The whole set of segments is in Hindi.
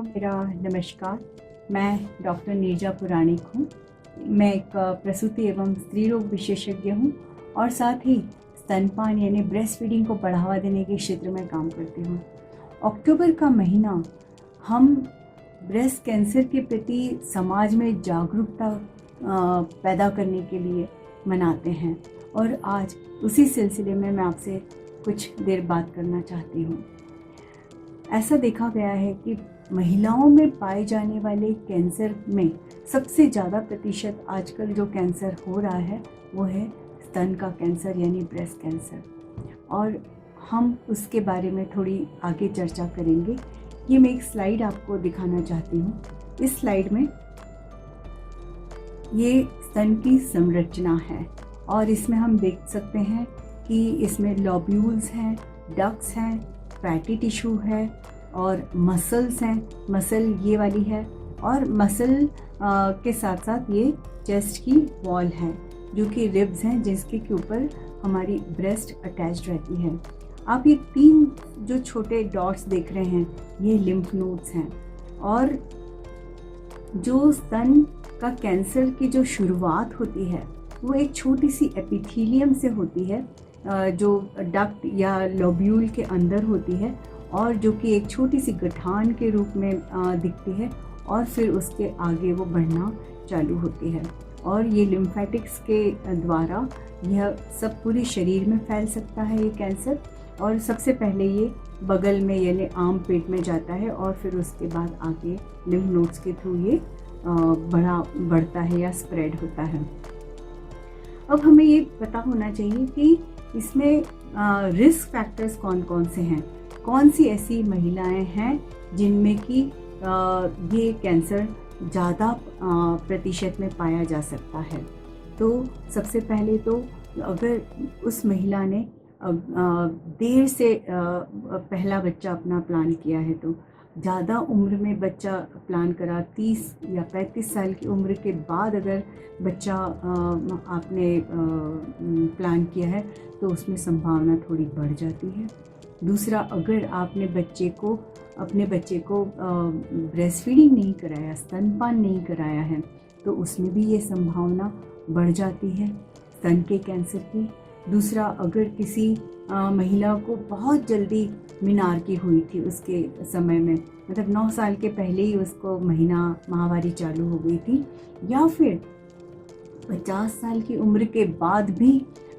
मेरा नमस्कार। मैं डॉक्टर नीरजा पुराणिक हूँ। मैं एक प्रसूति एवं स्त्री रोग विशेषज्ञ हूँ और साथ ही स्तनपान यानी ब्रेस्ट फीडिंग को बढ़ावा देने के क्षेत्र में काम करती हूँ। अक्टूबर का महीना हम ब्रेस्ट कैंसर के प्रति समाज में जागरूकता पैदा करने के लिए मनाते हैं और आज उसी सिलसिले में मैं आपसे कुछ देर बात करना चाहती हूँ। ऐसा देखा गया है कि महिलाओं में पाए जाने वाले कैंसर में सबसे ज़्यादा प्रतिशत आजकल जो कैंसर हो रहा है वो है स्तन का कैंसर यानी ब्रेस्ट कैंसर, और हम उसके बारे में थोड़ी आगे चर्चा करेंगे। ये मैं एक स्लाइड आपको दिखाना चाहती हूँ। इस स्लाइड में ये स्तन की संरचना है और इसमें हम देख सकते हैं कि इसमें लॉब्यूल्स हैं, डक्ट्स हैं, फैटी टिश्यू है और मसल्स हैं। मसल ये वाली है और मसल के साथ साथ ये चेस्ट की वॉल है जो कि रिब्स हैं जिसके के ऊपर हमारी ब्रेस्ट अटैच्ड रहती है। आप ये 3 जो छोटे डॉट्स देख रहे हैं ये लिम्फ नोड्स हैं। और जो स्तन का कैंसर की जो शुरुआत होती है वो एक छोटी सी एपिथेलियम से होती है जो डक्ट या लोब्यूल के अंदर होती है और जो कि एक छोटी सी गठान के रूप में दिखती है और फिर उसके आगे वो बढ़ना चालू होती है और ये लिम्फेटिक्स के द्वारा यह सब पूरे शरीर में फैल सकता है ये कैंसर। और सबसे पहले ये बगल में यानी आर्म पेट में जाता है और फिर उसके बाद आगे लिम्फ नोड्स के थ्रू ये बढ़ता है या स्प्रेड होता है। अब हमें ये पता होना चाहिए कि इसमें रिस्क फैक्टर्स कौन कौन से हैं, कौन सी ऐसी महिलाएं हैं जिनमें कि ये कैंसर ज़्यादा प्रतिशत में पाया जा सकता है। तो सबसे पहले तो अगर उस महिला ने देर से पहला बच्चा अपना प्लान किया है तो ज़्यादा उम्र में बच्चा प्लान करा, 30 या 35 साल की उम्र के बाद अगर बच्चा आपने प्लान किया है तो उसमें संभावना थोड़ी बढ़ जाती है। दूसरा, अगर आपने अपने बच्चे को ब्रेस्ट फीडिंग नहीं कराया, स्तनपान नहीं कराया है तो उसमें भी ये संभावना बढ़ जाती है स्तन के कैंसर की। दूसरा, अगर किसी महिला को बहुत जल्दी मीनार्की हुई थी उसके समय में, मतलब 9 साल के पहले ही उसको माहवारी चालू हो गई थी, या फिर 50 साल की उम्र के बाद भी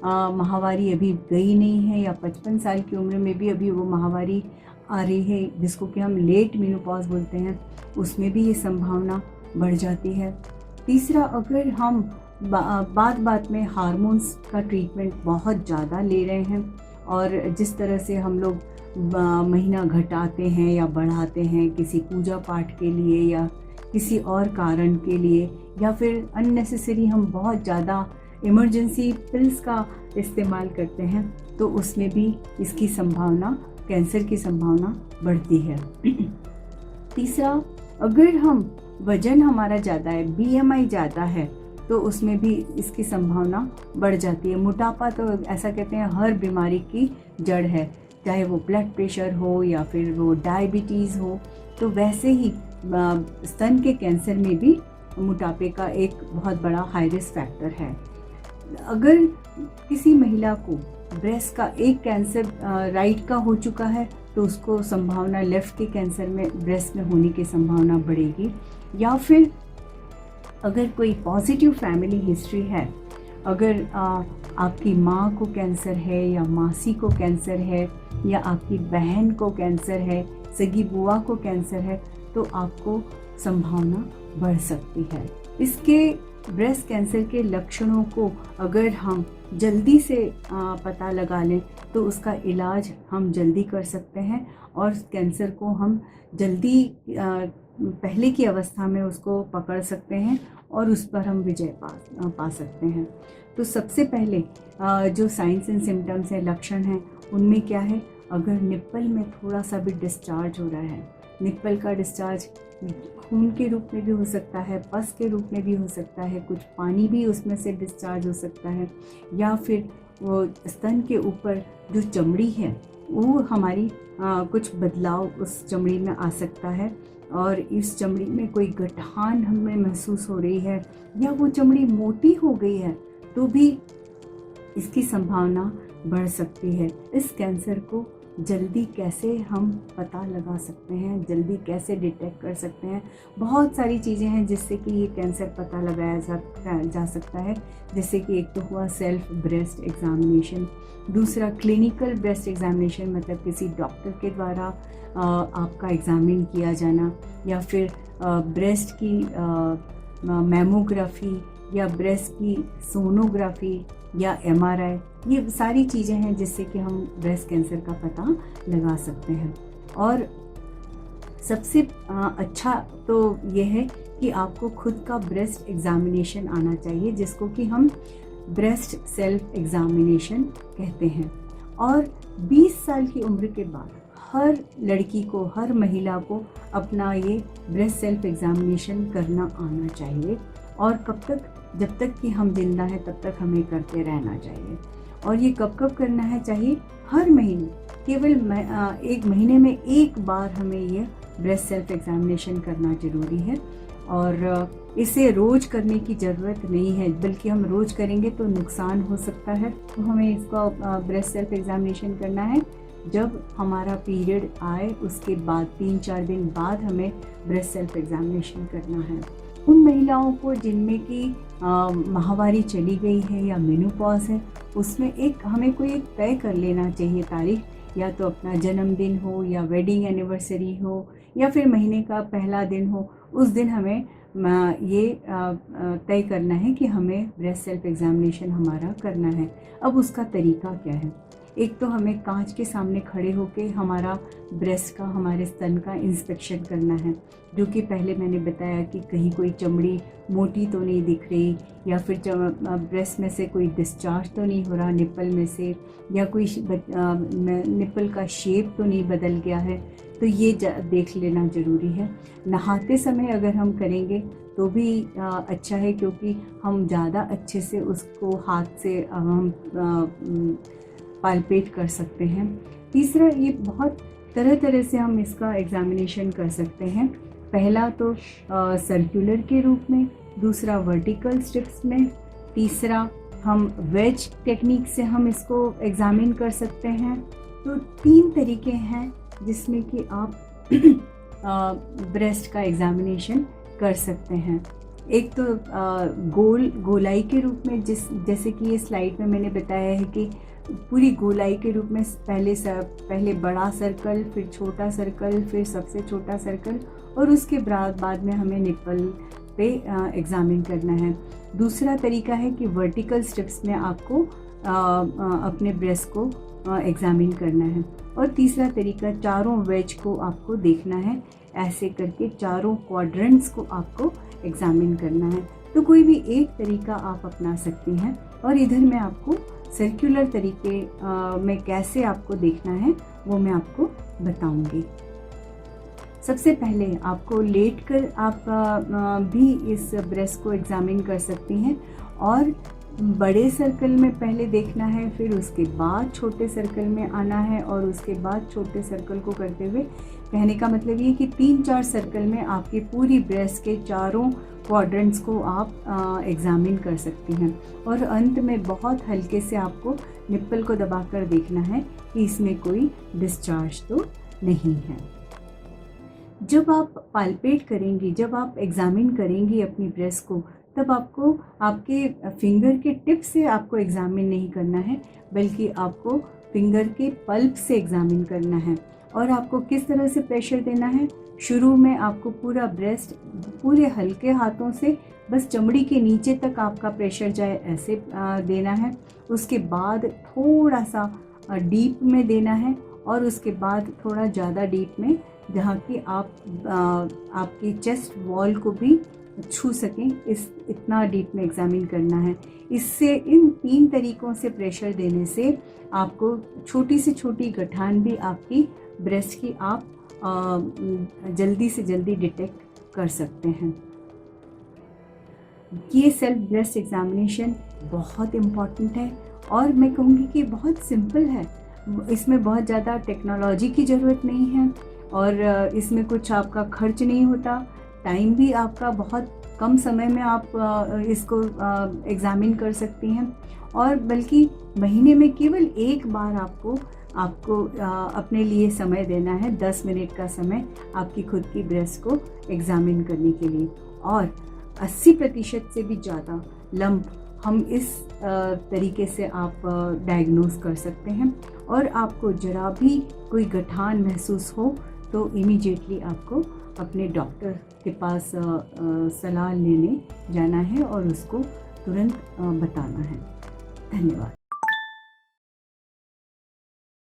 माहवारी अभी गई नहीं है, या 55 साल की उम्र में भी अभी वो माहवारी आ रही है जिसको कि हम लेट मेनोपॉज बोलते हैं, उसमें भी ये संभावना बढ़ जाती है। तीसरा, अगर हम बात में हार्मोन्स का ट्रीटमेंट बहुत ज़्यादा ले रहे हैं और जिस तरह से हम लोग महीना घटाते हैं या बढ़ाते हैं किसी पूजा पाठ के लिए या किसी और कारण के लिए, या फिर अननेसेसरी हम बहुत ज़्यादा इमरजेंसी पिल्स का इस्तेमाल करते हैं तो उसमें भी इसकी संभावना, कैंसर की संभावना बढ़ती है। तीसरा, अगर हम वज़न हमारा ज़्यादा है, BMI ज़्यादा है तो उसमें भी इसकी संभावना बढ़ जाती है। मोटापा तो ऐसा कहते हैं हर बीमारी की जड़ है, चाहे वो ब्लड प्रेशर हो या फिर वो डायबिटीज़ हो, तो वैसे ही स्तन के कैंसर में भी मोटापे का एक बहुत बड़ा हाई रिस्क फैक्टर है। अगर किसी महिला को ब्रेस्ट का एक कैंसर राइट का हो चुका है तो उसको संभावना लेफ़्ट के कैंसर में ब्रेस्ट में होने की संभावना बढ़ेगी। या फिर अगर कोई पॉजिटिव फैमिली हिस्ट्री है, अगर आपकी माँ को कैंसर है या मासी को कैंसर है या आपकी बहन को कैंसर है, सगी बुआ को कैंसर है, तो आपको संभावना बढ़ सकती है। इसके ब्रेस्ट कैंसर के लक्षणों को अगर हम जल्दी से पता लगा लें तो उसका इलाज हम जल्दी कर सकते हैं और कैंसर को हम जल्दी पहले की अवस्था में उसको पकड़ सकते हैं और उस पर हम विजय पा सकते हैं। तो सबसे पहले जो साइंस एंड सिम्टम्स हैं, लक्षण हैं, उनमें क्या है, अगर निप्पल में थोड़ा सा भी डिस्चार्ज हो रहा है, निप्पल का डिस्चार्ज खून के रूप में भी हो सकता है, पस के रूप में भी हो सकता है, कुछ पानी भी उसमें से डिस्चार्ज हो सकता है, या फिर वो स्तन के ऊपर जो चमड़ी है वो हमारी कुछ बदलाव उस चमड़ी में आ सकता है, और इस चमड़ी में कोई गठान हमें महसूस हो रही है या वो चमड़ी मोटी हो गई है तो भी इसकी संभावना बढ़ सकती है। इस कैंसर को जल्दी कैसे हम पता लगा सकते हैं, जल्दी कैसे डिटेक्ट कर सकते हैं, बहुत सारी चीज़ें हैं जिससे कि ये कैंसर पता लगाया जा सकता है। जैसे कि एक तो हुआ सेल्फ ब्रेस्ट एग्जामिनेशन, दूसरा क्लिनिकल ब्रेस्ट एग्जामिनेशन, मतलब किसी डॉक्टर के द्वारा आपका एग्जामिन किया जाना, या फिर ब्रेस्ट की मैमोग्राफी या ब्रेस्ट की सोनोग्राफी या MRI, ये सारी चीज़ें हैं जिससे कि हम ब्रेस्ट कैंसर का पता लगा सकते हैं। और सबसे अच्छा तो ये है कि आपको खुद का ब्रेस्ट एग्जामिनेशन आना चाहिए, जिसको कि हम ब्रेस्ट सेल्फ एग्जामिनेशन कहते हैं। और 20 साल की उम्र के बाद हर लड़की को, हर महिला को अपना ये ब्रेस्ट सेल्फ एग्जामिनेशन करना आना चाहिए। और कब तक? जब तक कि हम जिंदा हैं तब तक हमें करते रहना चाहिए। और ये कब कब करना है चाहिए? हर महीने, केवल 1 महीने में 1 बार हमें ये ब्रेस्ट सेल्फ एग्जामिनेशन करना ज़रूरी है। और इसे रोज़ करने की ज़रूरत नहीं है, बल्कि हम रोज़ करेंगे तो नुकसान हो सकता है। तो हमें इसका ब्रेस्ट सेल्फ एग्जामिनेशन करना है जब हमारा पीरियड आए, उसके बाद 3-4 दिन बाद हमें ब्रेस्ट सेल्फ एग्जामिनेशन करना है। उन महिलाओं को जिनमें कि माहवारी चली गई है या मेनोपॉज है, उसमें हमें कोई एक तय कर लेना चाहिए तारीख, या तो अपना जन्मदिन हो या वेडिंग एनिवर्सरी हो या फिर महीने का पहला दिन हो। उस दिन हमें ये तय करना है कि हमें ब्रेस्ट सेल्फ एग्जामिनेशन हमारा करना है। अब उसका तरीका क्या है? एक तो हमें कांच के सामने खड़े होके हमारा ब्रेस्ट का, हमारे स्तन का इंस्पेक्शन करना है, जो कि पहले मैंने बताया कि कहीं कोई चमड़ी मोटी तो नहीं दिख रही, या फिर ब्रेस्ट में से कोई डिस्चार्ज तो नहीं हो रहा निप्पल में से, या कोई निप्पल का शेप तो नहीं बदल गया है। तो ये देख लेना ज़रूरी है। नहाते समय अगर हम करेंगे तो भी अच्छा है, क्योंकि हम ज़्यादा अच्छे से उसको हाथ से हम पाल्पेट कर सकते हैं। तीसरा, ये बहुत तरह से हम इसका एग्जामिनेशन कर सकते हैं। पहला तो सर्कुलर के रूप में, दूसरा वर्टिकल स्ट्रिप्स में, तीसरा हम वेज टेक्निक से हम इसको एग्जामिन कर सकते हैं। तो 3 तरीके हैं जिसमें कि आप ब्रेस्ट का एग्जामिनेशन कर सकते हैं। एक तो गोलाई के रूप में, जैसे कि ये स्लाइड में मैंने बताया है कि पूरी गोलाई के रूप में पहले बड़ा सर्कल, फिर छोटा सर्कल, फिर सबसे छोटा सर्कल, और उसके बाद में हमें निप्पल पे एग्जामिन करना है। दूसरा तरीका है कि वर्टिकल स्ट्रिप्स में आपको अपने ब्रेस्ट को एग्जामिन करना है। और तीसरा तरीका, चारों वेज को आपको देखना है, ऐसे करके चारों क्वाड्रेंट्स को आपको एग्जामिन करना है। तो कोई भी एक तरीका आप अपना सकती हैं। और इधर मैं आपको सर्कुलर तरीके में कैसे आपको देखना है वो मैं आपको बताऊंगी। सबसे पहले आपको लेटकर आप भी इस ब्रेस्ट को एग्जामिन कर सकती हैं, और बड़े सर्कल में पहले देखना है, फिर उसके बाद छोटे सर्कल में आना है, और उसके बाद छोटे सर्कल को करते हुए, कहने का मतलब ये कि 3-4 सर्कल में आपकी पूरी ब्रेस्ट के चारों क्वाड्रेंट्स को आप एग्जामिन कर सकती हैं। और अंत में बहुत हल्के से आपको निप्पल को दबाकर देखना है कि इसमें कोई डिस्चार्ज तो नहीं है। जब आप पाल्पेट करेंगी, जब आप एग्जामिन करेंगी अपनी ब्रेस्ट को, तब आपको आपके फिंगर के टिप से आपको एग्जामिन नहीं करना है, बल्कि आपको फिंगर के पल्प से एग्जामिन करना है। और आपको किस तरह से प्रेशर देना है? शुरू में आपको पूरा ब्रेस्ट पूरे हल्के हाथों से बस चमड़ी के नीचे तक आपका प्रेशर जाए, ऐसे देना है। उसके बाद थोड़ा सा डीप में देना है, और उसके बाद थोड़ा ज़्यादा डीप में, जहाँ कि आप आपकी चेस्ट वॉल को भी छू सकें, इतना डीप में एग्जामिन करना है। इससे, इन 3 तरीकों से प्रेशर देने से आपको छोटी से छोटी गठान भी आपकी ब्रेस्ट की आप जल्दी से जल्दी डिटेक्ट कर सकते हैं। ये सेल्फ ब्रेस्ट एग्जामिनेशन बहुत इम्पॉर्टेंट है, और मैं कहूँगी कि बहुत सिंपल है। इसमें बहुत ज़्यादा टेक्नोलॉजी की ज़रूरत नहीं है, और इसमें कुछ आपका खर्च नहीं होता, टाइम भी आपका बहुत कम समय में आप इसको एग्ज़ामिन कर सकती हैं, और बल्कि महीने में केवल एक बार आपको अपने लिए समय देना है, 10 मिनट का समय आपकी खुद की ब्रेस्ट को एग्ज़ामिन करने के लिए। और 80% से भी ज़्यादा लंप हम इस तरीके से आप डायग्नोस कर सकते हैं। और आपको जरा भी कोई गठान महसूस हो तो इमीडिएटली आपको अपने डॉक्टर के पास सलाह लेने जाना है और उसको तुरंत बताना है। धन्यवाद।